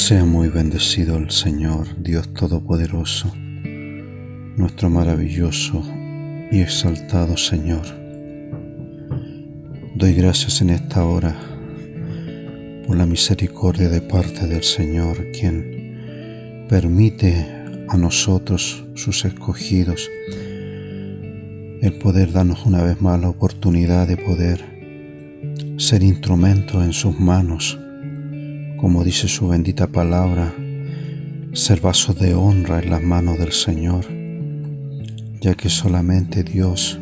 Sea muy bendecido el Señor, Dios Todopoderoso, nuestro maravilloso y exaltado Señor. Doy gracias en esta hora por la misericordia de parte del Señor, quien permite a nosotros, sus escogidos, el poder darnos una vez más la oportunidad de poder ser instrumentos en sus manos, como dice su bendita palabra, ser vasos de honra en las manos del Señor, ya que solamente Dios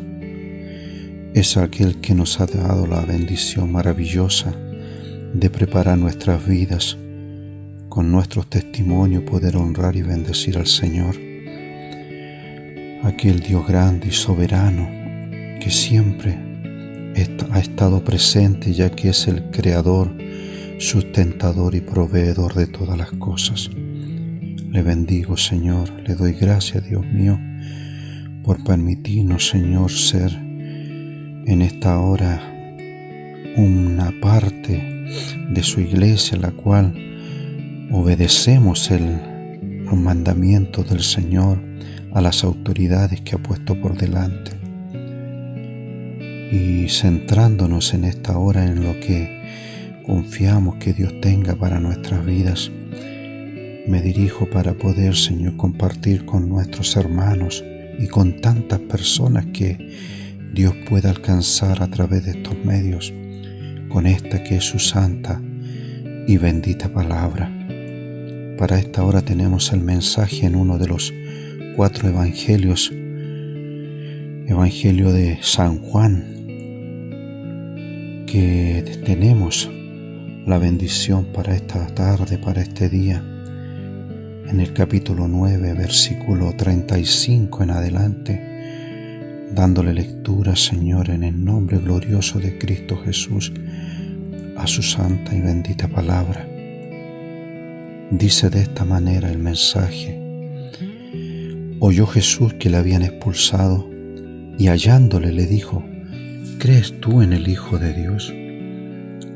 es aquel que nos ha dado la bendición maravillosa de preparar nuestras vidas con nuestros testimonios, poder honrar y bendecir al Señor, aquel Dios grande y soberano que siempre ha estado presente, ya que es el creador, sustentador y proveedor de todas las cosas. Le bendigo, Señor, le doy gracias, Dios mío, por permitirnos, Señor, ser en esta hora una parte de su iglesia, la cual obedecemos los mandamientos del Señor a las autoridades que ha puesto por delante. Y centrándonos en esta hora en lo que confiamos que Dios tenga para nuestras vidas, me dirijo para poder, Señor, compartir con nuestros hermanos y con tantas personas que Dios pueda alcanzar a través de estos medios, con esta que es su santa y bendita palabra. Para esta hora tenemos el mensaje en uno de los 4 evangelios, Evangelio de San Juan, que tenemos la bendición para esta tarde, para este día, en el capítulo 9, versículo 35 en adelante, dándole lectura, Señor, en el nombre glorioso de Cristo Jesús, a su santa y bendita palabra. Dice de esta manera el mensaje: oyó Jesús que le habían expulsado, y hallándole le dijo: ¿crees tú en el Hijo de Dios?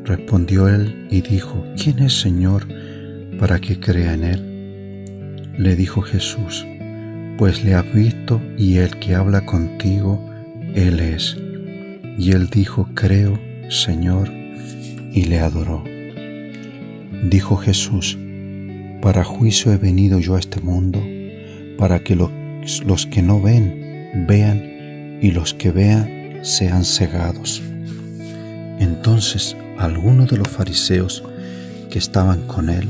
Respondió él y dijo: ¿quién es, Señor, para que crea en él? Le dijo Jesús: pues le has visto, y el que habla contigo, él es. Y él dijo: creo, Señor, y le adoró. Dijo Jesús: para juicio he venido yo a este mundo, para que los que no ven, vean, y los que vean, sean cegados. Entonces algunos de los fariseos que estaban con él,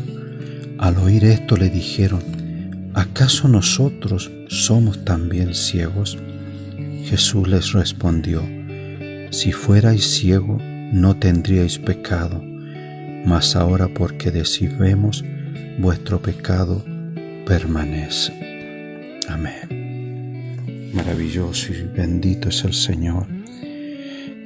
al oír esto, le dijeron: ¿acaso nosotros somos también ciegos? Jesús les respondió: si fuerais ciegos, no tendríais pecado, mas ahora porque decís vemos, vuestro pecado permanece. Amén. Maravilloso y bendito es el Señor,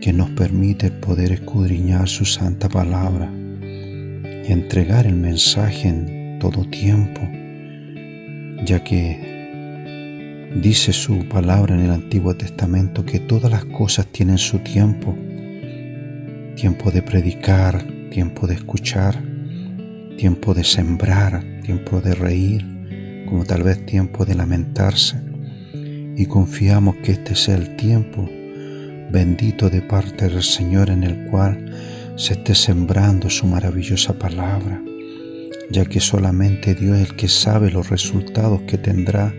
que nos permite poder escudriñar su santa palabra y entregar el mensaje en todo tiempo, ya que dice su palabra en el Antiguo Testamento que todas las cosas tienen su tiempo: tiempo de predicar, tiempo de escuchar, tiempo de sembrar, tiempo de reír, como tal vez tiempo de lamentarse. Y confiamos que este sea el tiempo bendito de parte del Señor, en el cual se esté sembrando su maravillosa palabra, ya que solamente Dios es el que sabe los resultados que tendrá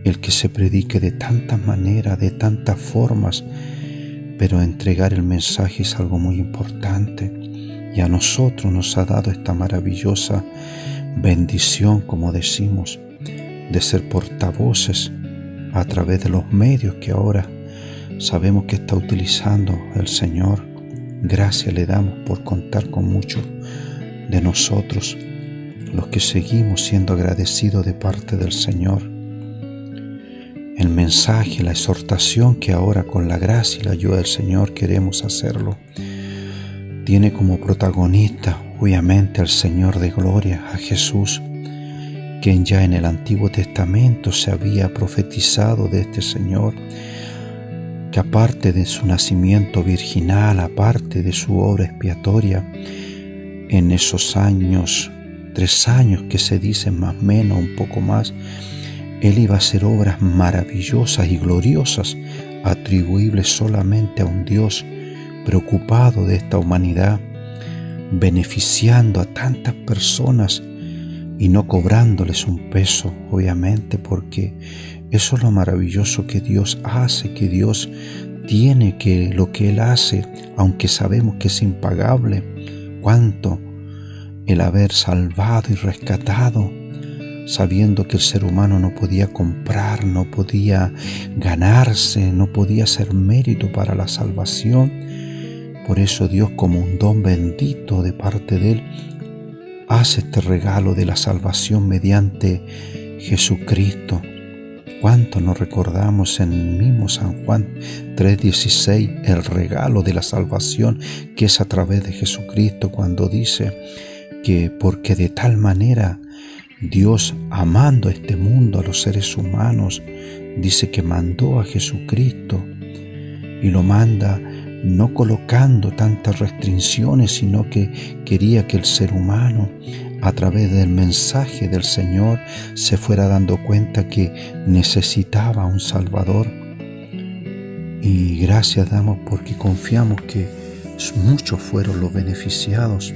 el que se predique de tantas maneras, de tantas formas, pero entregar el mensaje es algo muy importante, y a nosotros nos ha dado esta maravillosa bendición, como decimos, de ser portavoces a través de los medios que ahora sabemos que está utilizando el Señor. Gracias le damos por contar con muchos de nosotros, los que seguimos siendo agradecidos de parte del Señor. El mensaje, la exhortación que ahora, con la gracia y la ayuda del Señor, queremos hacerlo, tiene como protagonista obviamente al Señor de gloria, a Jesús, quien ya en el Antiguo Testamento se había profetizado de este Señor, que aparte de su nacimiento virginal, aparte de su obra expiatoria, en esos años 3 años que se dicen más o menos, un poco más, Él iba a hacer obras maravillosas y gloriosas, atribuibles solamente a un Dios preocupado de esta humanidad, beneficiando a tantas personas y no cobrándoles un peso, obviamente, porque eso es lo maravilloso que Dios hace, que Dios tiene, que lo que Él hace, aunque sabemos que es impagable, cuánto el haber salvado y rescatado, sabiendo que el ser humano no podía comprar, no podía ganarse, no podía hacer mérito para la salvación. Por eso Dios, como un don bendito de parte de Él, hace este regalo de la salvación mediante Jesucristo. ¿Cuánto nos recordamos en el mismo San Juan 3:16 el regalo de la salvación que es a través de Jesucristo, cuando dice que porque de tal manera Dios, amando a este mundo, a los seres humanos, dice que mandó a Jesucristo, y lo manda no colocando tantas restricciones, sino que quería que el ser humano, a través del mensaje del Señor, se fuera dando cuenta que necesitaba un Salvador. Y gracias damos porque confiamos que muchos fueron los beneficiados.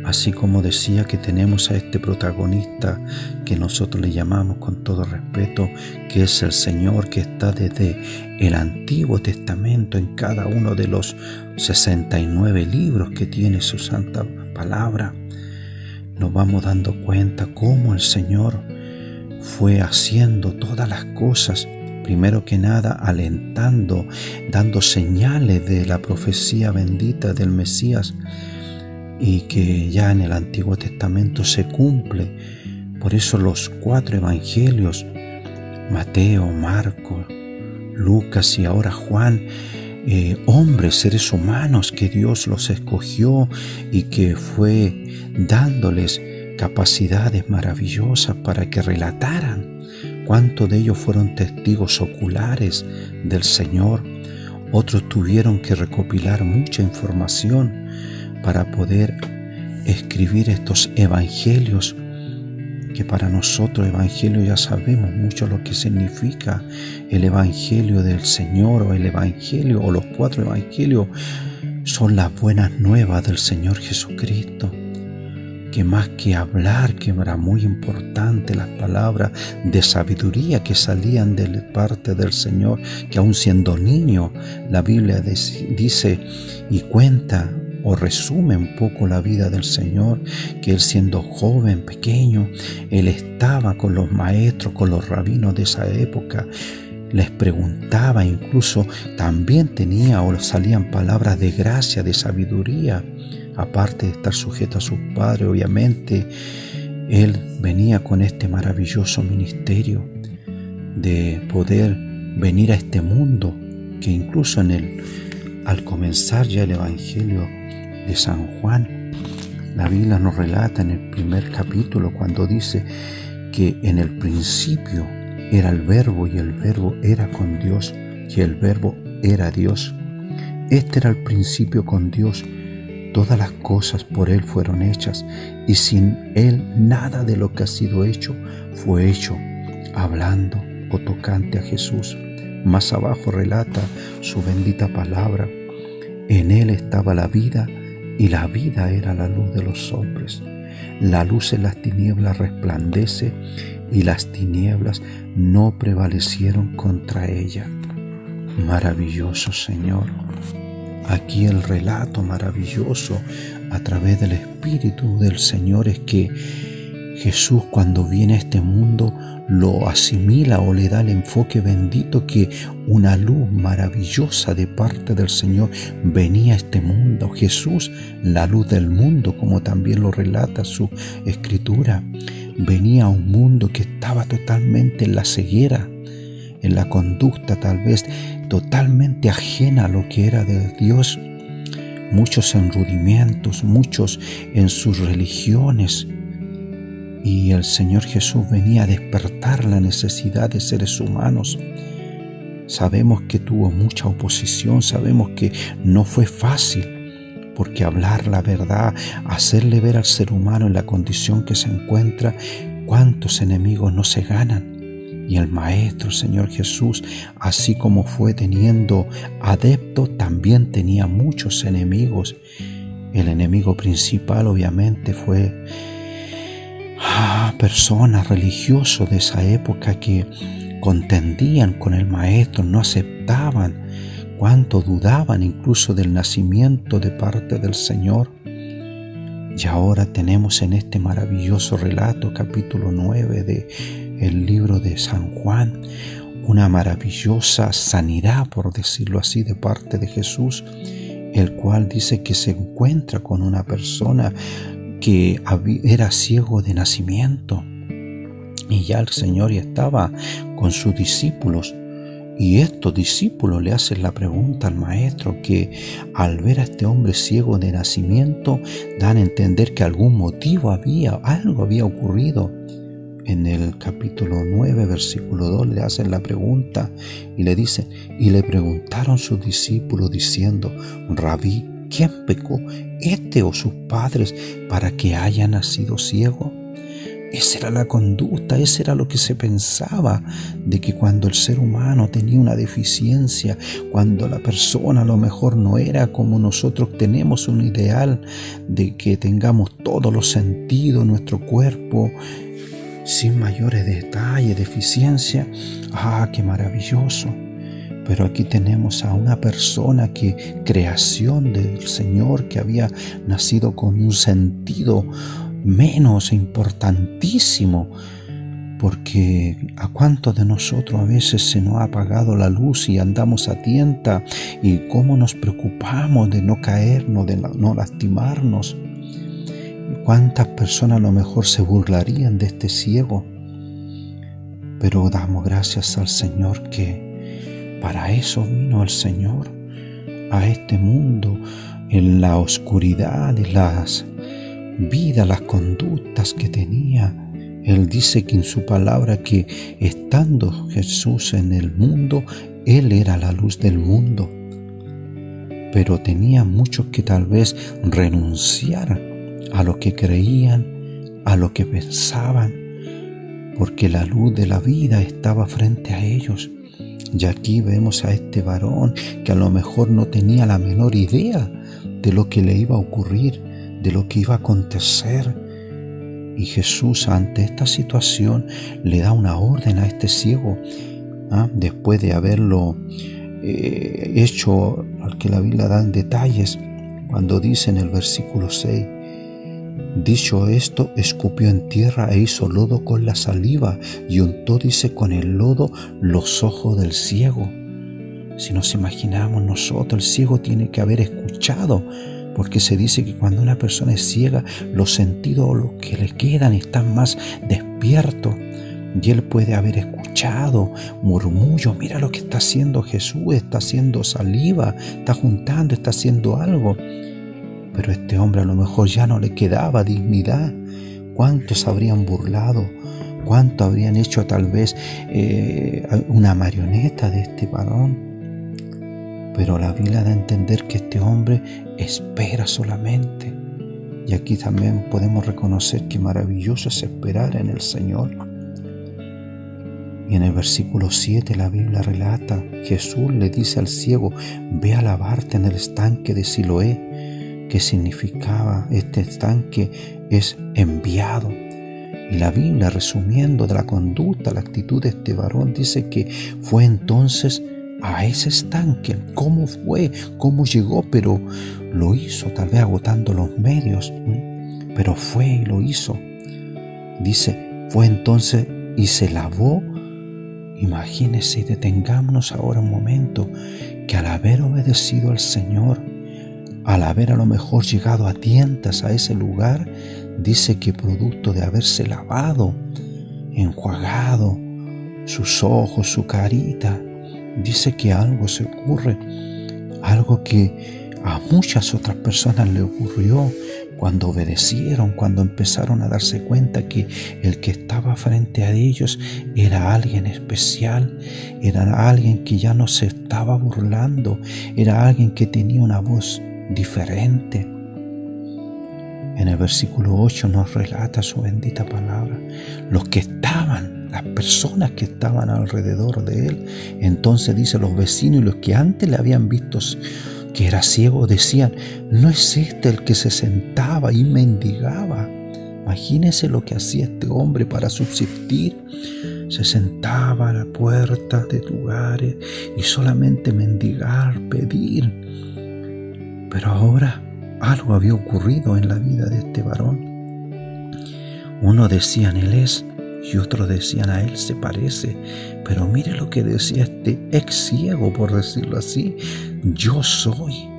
Así como decía que tenemos a este protagonista que nosotros le llamamos con todo respeto, que es el Señor, que está desde el Antiguo Testamento en cada uno de los 69 libros que tiene su santa palabra. Nos vamos dando cuenta cómo el Señor fue haciendo todas las cosas, primero que nada alentando, dando señales de la profecía bendita del Mesías, y que ya en el Antiguo Testamento se cumple. Por eso los 4 evangelios, Mateo, Marcos, Lucas y ahora Juan, hombres, seres humanos que Dios los escogió y que fue dándoles capacidades maravillosas para que relataran. ¿Cuántos de ellos fueron testigos oculares del Señor? Otros tuvieron que recopilar mucha información para poder escribir estos evangelios, que para nosotros evangelio ya sabemos mucho lo que significa el evangelio del Señor, o el evangelio, o los 4 evangelios son las buenas nuevas del Señor Jesucristo, que más que hablar, que era muy importante las palabras de sabiduría que salían de parte del Señor, que aun siendo niño, la Biblia dice y cuenta o resume un poco la vida del Señor, que Él siendo joven, pequeño, Él estaba con los maestros, con los rabinos de esa época, les preguntaba, incluso también tenía o salían palabras de gracia, de sabiduría, aparte de estar sujeto a sus padres, obviamente. Él venía con este maravilloso ministerio de poder venir a este mundo, que incluso al comenzar ya el Evangelio de San Juan, la Biblia nos relata en el primer capítulo cuando dice que en el principio era el Verbo y el Verbo era con Dios y el Verbo era Dios. Este era el principio con Dios. Todas las cosas por Él fueron hechas y sin Él nada de lo que ha sido hecho fue hecho, hablando o tocante a Jesús. Más abajo relata su bendita palabra. En Él estaba la vida y la vida era la luz de los hombres. La luz en las tinieblas resplandece y las tinieblas no prevalecieron contra ella. Maravilloso Señor. Aquí el relato maravilloso a través del Espíritu del Señor es que Jesús, cuando viene a este mundo, lo asimila o le da el enfoque bendito que una luz maravillosa de parte del Señor venía a este mundo. Jesús, la luz del mundo, como también lo relata su Escritura, venía a un mundo que estaba totalmente en la ceguera, en la conducta tal vez totalmente ajena a lo que era de Dios. Muchos en rudimientos, muchos en sus religiones. Y el Señor Jesús venía a despertar la necesidad de seres humanos. Sabemos que tuvo mucha oposición, sabemos que no fue fácil, porque hablar la verdad, hacerle ver al ser humano en la condición que se encuentra, cuántos enemigos no se ganan. Y el Maestro, Señor Jesús, así como fue teniendo adeptos, también tenía muchos enemigos. El enemigo principal obviamente fue personas religiosos de esa época que contendían con el Maestro, no aceptaban, cuánto dudaban incluso del nacimiento de parte del Señor. Y ahora tenemos en este maravilloso relato, capítulo 9 del libro de San Juan, una maravillosa sanidad, por decirlo así, de parte de Jesús, el cual dice que se encuentra con una persona que era ciego de nacimiento. Y ya el Señor ya estaba con sus discípulos. Y estos discípulos le hacen la pregunta al Maestro, que al ver a este hombre ciego de nacimiento, dan a entender que algún motivo algo había ocurrido. En el capítulo 9, versículo 2, le hacen la pregunta y le dicen, y le preguntaron sus discípulos diciendo, Rabí, ¿quién pecó, este o sus padres, para que haya nacido ciego? Esa era la conducta, ese era lo que se pensaba, de que cuando el ser humano tenía una deficiencia, cuando la persona a lo mejor no era como nosotros tenemos un ideal de que tengamos todos los sentidos en nuestro cuerpo, sin mayores detalles, deficiencia. ¡Qué maravilloso! Pero aquí tenemos a una persona que, creación del Señor, que había nacido con un sentido menos importantísimo, porque a cuántos de nosotros a veces se nos ha apagado la luz y andamos a tienta, y cómo nos preocupamos de no caernos, de no lastimarnos. ¿Cuántas personas a lo mejor se burlarían de este ciego? Pero damos gracias al Señor que para eso vino el Señor a este mundo, en la oscuridad de las vidas, las conductas que tenía. Él dice que en su palabra que estando Jesús en el mundo, Él era la luz del mundo. Pero tenía muchos que tal vez renunciar a lo que creían, a lo que pensaban, porque la luz de la vida estaba frente a ellos. Y aquí vemos a este varón que a lo mejor no tenía la menor idea de lo que le iba a ocurrir, de lo que iba a acontecer. Y Jesús, ante esta situación, le da una orden a este ciego, después de haberlo hecho, al que la Biblia da en detalles, cuando dice en el versículo 6, dicho esto, escupió en tierra e hizo lodo con la saliva y untó, dice, con el lodo los ojos del ciego. Si nos imaginamos nosotros, el ciego tiene que haber escuchado, porque se dice que cuando una persona es ciega, los sentidos, los que le quedan, están más despiertos. Y él puede haber escuchado murmullos. Mira lo que está haciendo Jesús, está haciendo saliva, está juntando, está haciendo algo. Pero a este hombre a lo mejor ya no le quedaba dignidad. ¿Cuántos habrían burlado? ¿Cuántos habrían hecho tal vez una marioneta de este varón? Pero la Biblia da a entender que este hombre espera solamente. Y aquí también podemos reconocer que maravilloso es esperar en el Señor. Y en el versículo 7 la Biblia relata, Jesús le dice al ciego, ve a lavarte en el estanque de Siloé. ¿Qué significaba este estanque? Es enviado. Y la Biblia, resumiendo de la conducta, la actitud de este varón, dice que fue entonces a ese estanque. ¿Cómo fue? ¿Cómo llegó? Pero lo hizo, tal vez agotando los medios, pero fue y lo hizo. Dice, fue entonces y se lavó. Imagínense y detengámonos ahora un momento, que al haber obedecido al Señor, al haber a lo mejor llegado a tientas a ese lugar, dice que producto de haberse lavado, enjuagado sus ojos, su carita, dice que algo se ocurre, algo que a muchas otras personas le ocurrió cuando obedecieron, cuando empezaron a darse cuenta que el que estaba frente a ellos era alguien especial, era alguien que ya no se estaba burlando, era alguien que tenía una voz diferente. En el versículo 8 nos relata su bendita palabra. Las personas que estaban alrededor de él, entonces dice, los vecinos y los que antes le habían visto que era ciego, decían, ¿no es este el que se sentaba y mendigaba? Imagínense lo que hacía este hombre para subsistir. Se sentaba a la puerta de lugares y solamente mendigar, pedir. Pero ahora algo había ocurrido en la vida de este varón. Unos decían, él es, y otros decían, a él se parece. Pero mire lo que decía este ex ciego, por decirlo así, yo soy.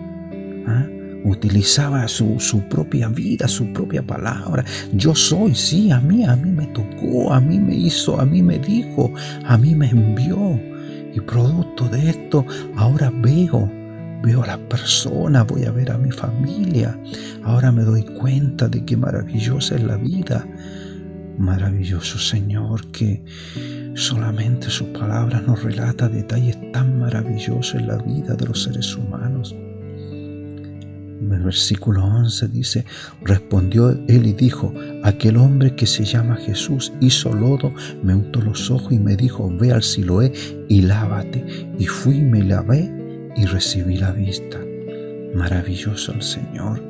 Utilizaba su propia vida, su propia palabra. Yo soy, sí, a mí me tocó, a mí me hizo, a mí me dijo, a mí me envió. Y producto de esto, ahora veo a las personas, voy a ver a mi familia. Ahora me doy cuenta de qué maravillosa es la vida. Maravilloso Señor, que solamente su palabra nos relata detalles tan maravillosos en la vida de los seres humanos. En el versículo 11 dice, respondió él y dijo, aquel hombre que se llama Jesús hizo lodo, me untó los ojos y me dijo, ve al Siloé y lávate. Y fui y me lavé y recibí la vista. Maravilloso el Señor.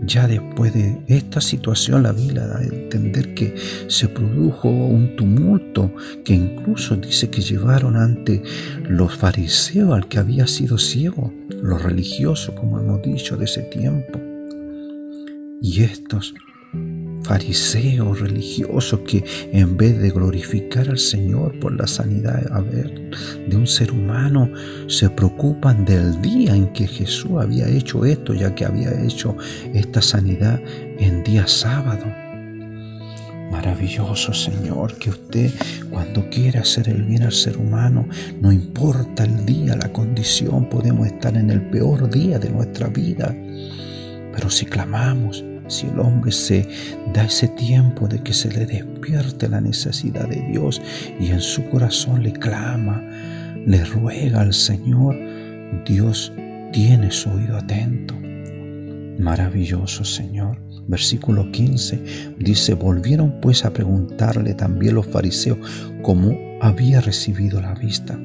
Ya después de esta situación, la Biblia da a entender que se produjo un tumulto que incluso dice que llevaron ante los fariseos al que había sido ciego, los religiosos, como hemos dicho, de ese tiempo. Y estos fariseos religiosos que en vez de glorificar al Señor por la sanidad de un ser humano, se preocupan del día en que Jesús había hecho esto, ya que había hecho esta sanidad en día sábado. Maravilloso Señor, que usted cuando quiere hacer el bien al ser humano, no importa el día, la condición, podemos estar en el peor día de nuestra vida, pero si clamamos, si el hombre se da ese tiempo de que se le despierte la necesidad de Dios y en su corazón le clama, le ruega al Señor, Dios tiene su oído atento. Maravilloso Señor. Versículo 15 dice, volvieron pues a preguntarle también los fariseos cómo había recibido la vista.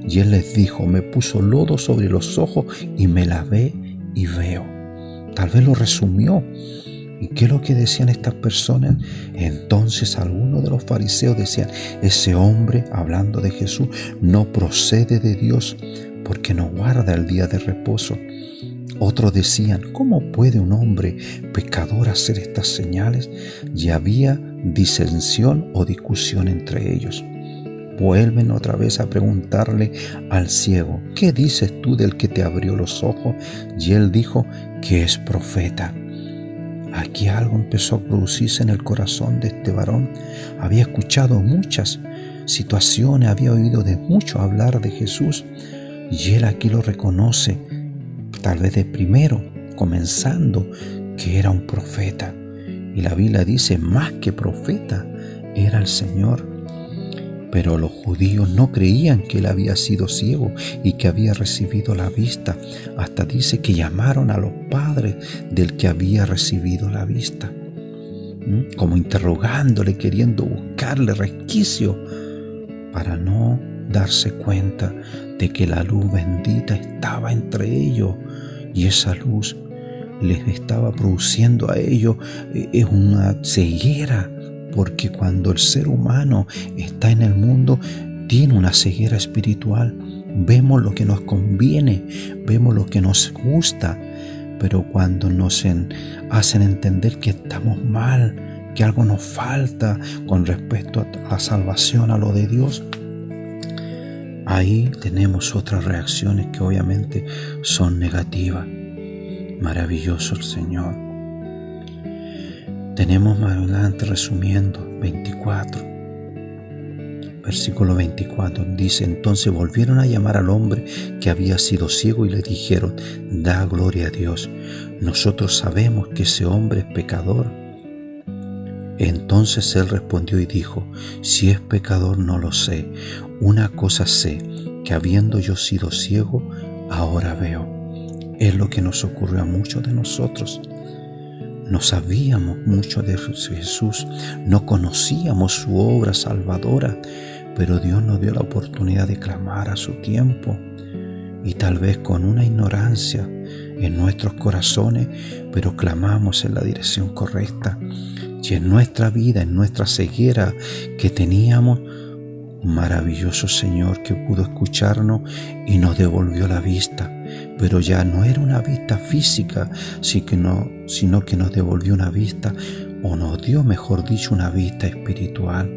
Y él les dijo, me puso lodo sobre los ojos y me lavé y veo. Tal vez lo resumió. ¿Y qué es lo que decían estas personas? Entonces algunos de los fariseos decían, ese hombre, hablando de Jesús, no procede de Dios porque no guarda el día de reposo. Otros decían, ¿cómo puede un hombre pecador hacer estas señales? Y había disensión o discusión entre ellos. Vuelven otra vez a preguntarle al ciego, ¿qué dices tú del que te abrió los ojos? Y él dijo que es profeta. Aquí algo empezó a producirse en el corazón de este varón. Había escuchado muchas situaciones, había oído de mucho hablar de Jesús y él aquí lo reconoce, tal vez de primero, comenzando, que era un profeta. Y la Biblia dice, más que profeta, era el Señor. Pero los judíos no creían que él había sido ciego y que había recibido la vista. Hasta dice que llamaron a los padres del que había recibido la vista, como interrogándole, queriendo buscarle resquicio para no darse cuenta de que la luz bendita estaba entre ellos y esa luz les estaba produciendo a ellos es una ceguera. Porque cuando el ser humano está en el mundo, tiene una ceguera espiritual. Vemos lo que nos conviene, vemos lo que nos gusta, pero cuando nos hacen entender que estamos mal, que algo nos falta con respecto a la salvación, a lo de Dios, ahí tenemos otras reacciones que obviamente son negativas. Maravilloso el Señor. Tenemos más adelante, resumiendo, 24. Versículo 24 dice, entonces volvieron a llamar al hombre que había sido ciego y le dijeron, da gloria a Dios, nosotros sabemos que ese hombre es pecador. Entonces él respondió y dijo, si es pecador no lo sé, una cosa sé, que habiendo yo sido ciego, ahora veo. Es lo que nos ocurrió a muchos de nosotros. No sabíamos mucho de Jesús, no conocíamos su obra salvadora, pero Dios nos dio la oportunidad de clamar a su tiempo, y tal vez con una ignorancia en nuestros corazones, pero clamamos en la dirección correcta. Y en nuestra vida, en nuestra ceguera que teníamos, un maravilloso Señor que pudo escucharnos y nos devolvió la vista. Pero ya no era una vista física, sino que nos devolvió una vista, o nos dio, mejor dicho, una vista espiritual,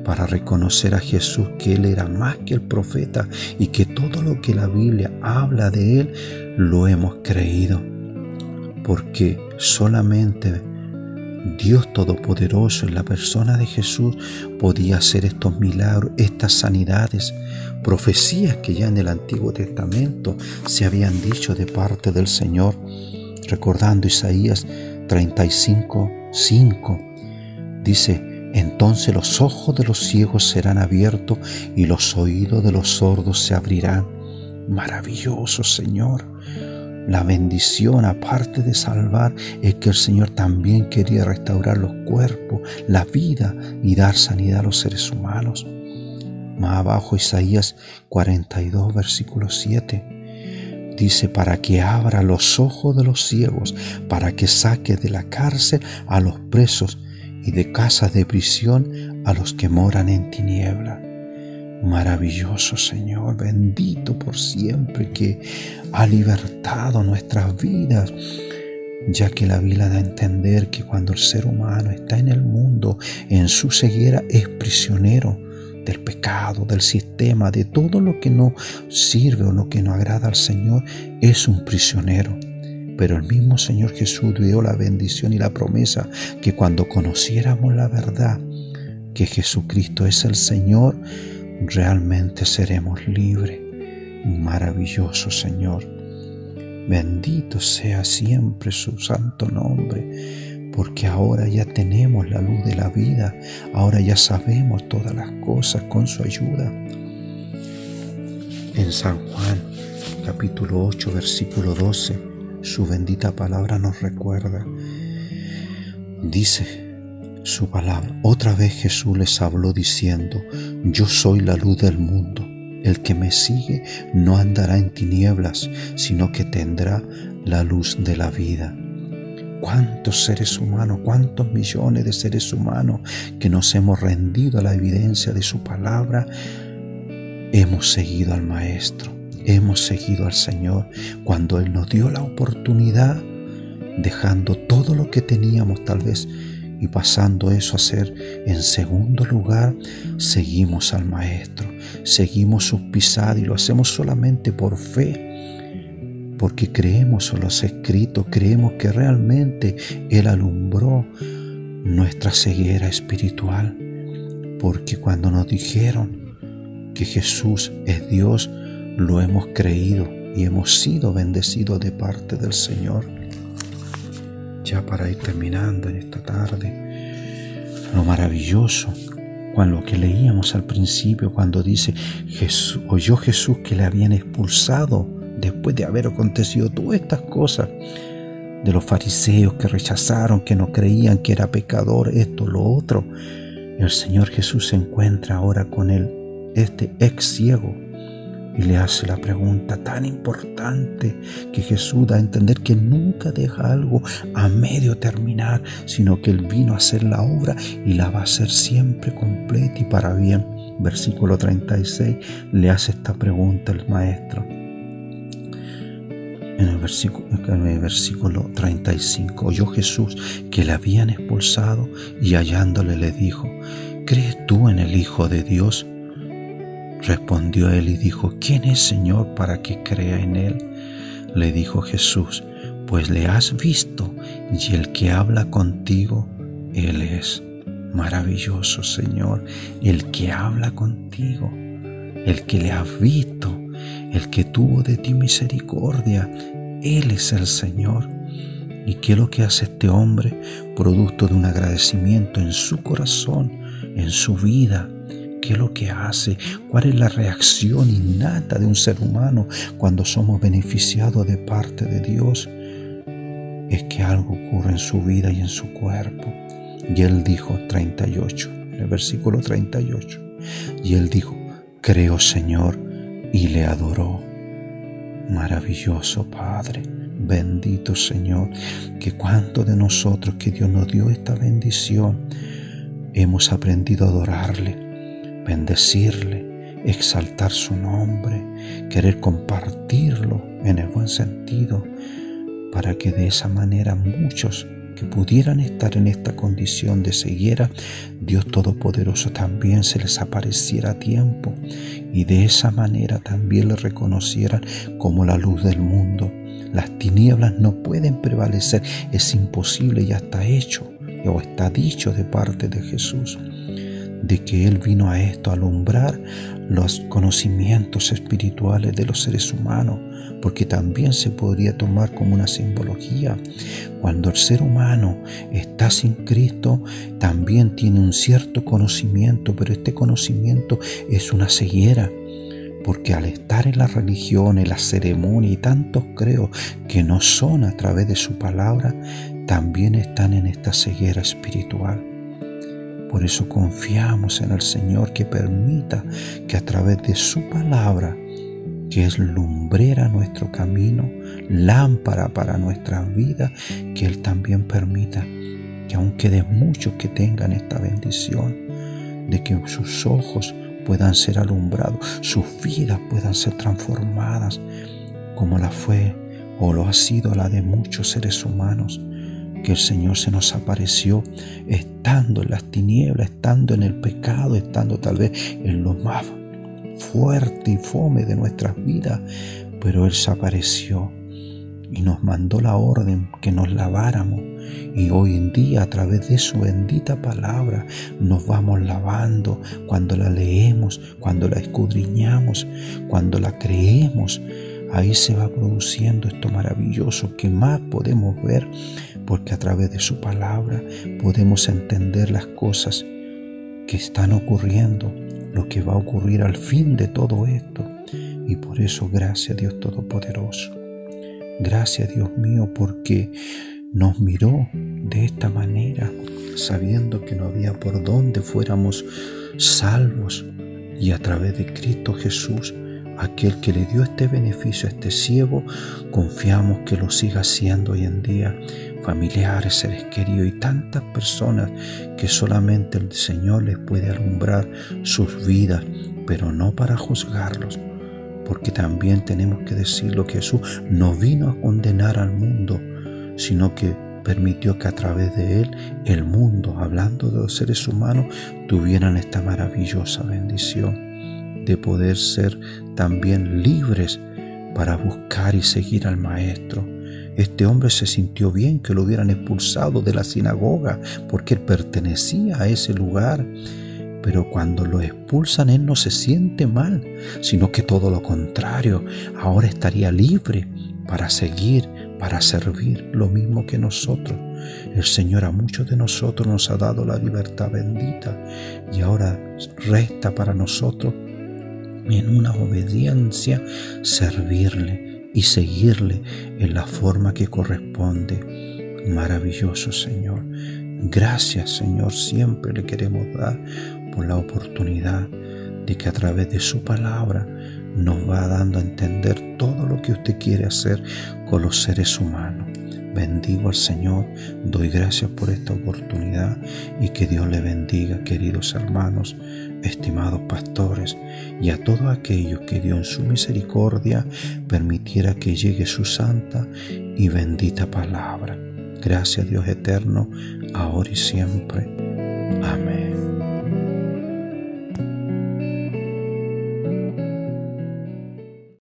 para reconocer a Jesús, que Él era más que el profeta y que todo lo que la Biblia habla de Él lo hemos creído, porque solamente Dios Todopoderoso en la persona de Jesús podía hacer estos milagros, estas sanidades, profecías que ya en el Antiguo Testamento se habían dicho de parte del Señor. Recordando Isaías 35:5, dice: entonces los ojos de los ciegos serán abiertos y los oídos de los sordos se abrirán. Maravilloso Señor. La bendición, aparte de salvar, es que el Señor también quería restaurar los cuerpos, la vida, y dar sanidad a los seres humanos. Más abajo, Isaías 42, versículo 7, dice: para que abra los ojos de los ciegos, para que saque de la cárcel a los presos y de casas de prisión a los que moran en tiniebla. Maravilloso Señor, bendito por siempre, que ha libertado nuestras vidas, ya que la Biblia da a entender que cuando el ser humano está en el mundo, en su ceguera, es prisionero del pecado, del sistema, de todo lo que no sirve o lo que no agrada al Señor, es un prisionero. Pero el mismo Señor Jesús dio la bendición y la promesa que cuando conociéramos la verdad, que Jesucristo es el Señor, realmente seremos libres. Maravilloso Señor. Bendito sea siempre su santo nombre, porque ahora ya tenemos la luz de la vida, ahora ya sabemos todas las cosas con su ayuda. En San Juan, capítulo 8, versículo 12, su bendita palabra nos recuerda. Dice su palabra: otra vez Jesús les habló diciendo: yo soy la luz del mundo. El que me sigue no andará en tinieblas, sino que tendrá la luz de la vida. ¿Cuántos seres humanos, cuántos millones de seres humanos que nos hemos rendido a la evidencia de su palabra, hemos seguido al Maestro, hemos seguido al Señor cuando Él nos dio la oportunidad, dejando todo lo que teníamos tal vez y pasando eso a ser en segundo lugar? Seguimos al Maestro, seguimos sus pisadas, y lo hacemos solamente por fe, porque creemos en los escritos, creemos que realmente Él alumbró nuestra ceguera espiritual, porque cuando nos dijeron que Jesús es Dios, lo hemos creído y hemos sido bendecidos de parte del Señor. Ya para ir terminando en esta tarde, lo maravilloso, cuando lo que leíamos al principio, cuando dice: oyó Jesús que le habían expulsado después de haber acontecido todas estas cosas, de los fariseos que rechazaron, que no creían que era pecador, esto, lo otro. El Señor Jesús se encuentra ahora con este ex ciego, y le hace la pregunta tan importante que Jesús da a entender que nunca deja algo a medio terminar, sino que Él vino a hacer la obra y la va a hacer siempre completa y para bien. Versículo 36, le hace esta pregunta el Maestro. En el versículo 35, oyó Jesús que le habían expulsado y hallándole le dijo: ¿crees tú en el Hijo de Dios? Respondió él y dijo: ¿quién es, Señor, para que crea en él? Le dijo Jesús: pues le has visto, y el que habla contigo, él es. Maravilloso Señor, el que habla contigo, el que le has visto, el que tuvo de ti misericordia, Él es el Señor. ¿Y qué es lo que hace este hombre? Producto de un agradecimiento en su corazón, en su vida, ¿Qué es lo que hace? ¿Cuál es la reacción innata de un ser humano cuando somos beneficiados de parte de Dios? Es que algo ocurre en su vida y en su cuerpo. Y él dijo, 38, en el versículo 38, y él dijo, creo, Señor, y le adoró. Maravilloso Padre, bendito Señor, que cuánto de nosotros que Dios nos dio esta bendición, hemos aprendido a adorarle, bendecirle, exaltar su nombre, querer compartirlo en el buen sentido, para que de esa manera muchos que pudieran estar en esta condición de ceguera, Dios Todopoderoso también se les apareciera a tiempo y de esa manera también le reconocieran como la luz del mundo. Las tinieblas no pueden prevalecer, es imposible, ya está hecho o está dicho de parte de Jesús, de que Él vino a esto, a alumbrar los conocimientos espirituales de los seres humanos, porque también se podría tomar como una simbología. Cuando el ser humano está sin Cristo, también tiene un cierto conocimiento, pero este conocimiento es una ceguera, porque al estar en la religión, en la ceremonia y tantos creos que no son a través de su palabra, también están en esta ceguera espiritual. Por eso confiamos en el Señor que permita que a través de su palabra, que es lumbrera nuestro camino, lámpara para nuestra vida, que Él también permita que aún quede muchos que tengan esta bendición, de que sus ojos puedan ser alumbrados, sus vidas puedan ser transformadas, como la fue o lo ha sido la de muchos seres humanos, que el Señor se nos apareció estando en las tinieblas, estando en el pecado, estando tal vez en lo más fuerte y fome de nuestras vidas, pero Él se apareció y nos mandó la orden que nos laváramos, y hoy en día a través de su bendita palabra nos vamos lavando cuando la leemos, cuando la escudriñamos, cuando la creemos. Ahí se va produciendo esto maravilloso que más podemos ver, porque a través de su palabra podemos entender las cosas que están ocurriendo, lo que va a ocurrir al fin de todo esto. Y por eso gracias Dios Todopoderoso. Gracias Dios mío, porque nos miró de esta manera, sabiendo que no había por dónde fuéramos salvos, y a través de Cristo Jesús, aquel que le dio este beneficio a este ciego, confiamos que lo siga haciendo hoy en día. Familiares, seres queridos y tantas personas que solamente el Señor les puede alumbrar sus vidas, pero no para juzgarlos, porque también tenemos que decirlo, que Jesús no vino a condenar al mundo, sino que permitió que a través de Él el mundo, hablando de los seres humanos, tuvieran esta maravillosa bendición de poder ser también libres para buscar y seguir al Maestro. Este hombre se sintió bien que lo hubieran expulsado de la sinagoga porque él pertenecía a ese lugar, pero cuando lo expulsan él no se siente mal, sino que todo lo contrario, ahora estaría libre para seguir, para servir, lo mismo que nosotros. El Señor a muchos de nosotros nos ha dado la libertad bendita, y ahora resta para nosotros en una obediencia servirle y seguirle en la forma que corresponde. Maravilloso Señor. Gracias Señor, siempre le queremos dar por la oportunidad de que a través de su palabra nos va dando a entender todo lo que usted quiere hacer con los seres humanos. Bendigo al Señor, doy gracias por esta oportunidad y que Dios le bendiga, queridos hermanos, estimados pastores, y a todos aquellos que Dios en su misericordia permitiera que llegue su santa y bendita palabra. Gracias Dios eterno, ahora y siempre. Amén.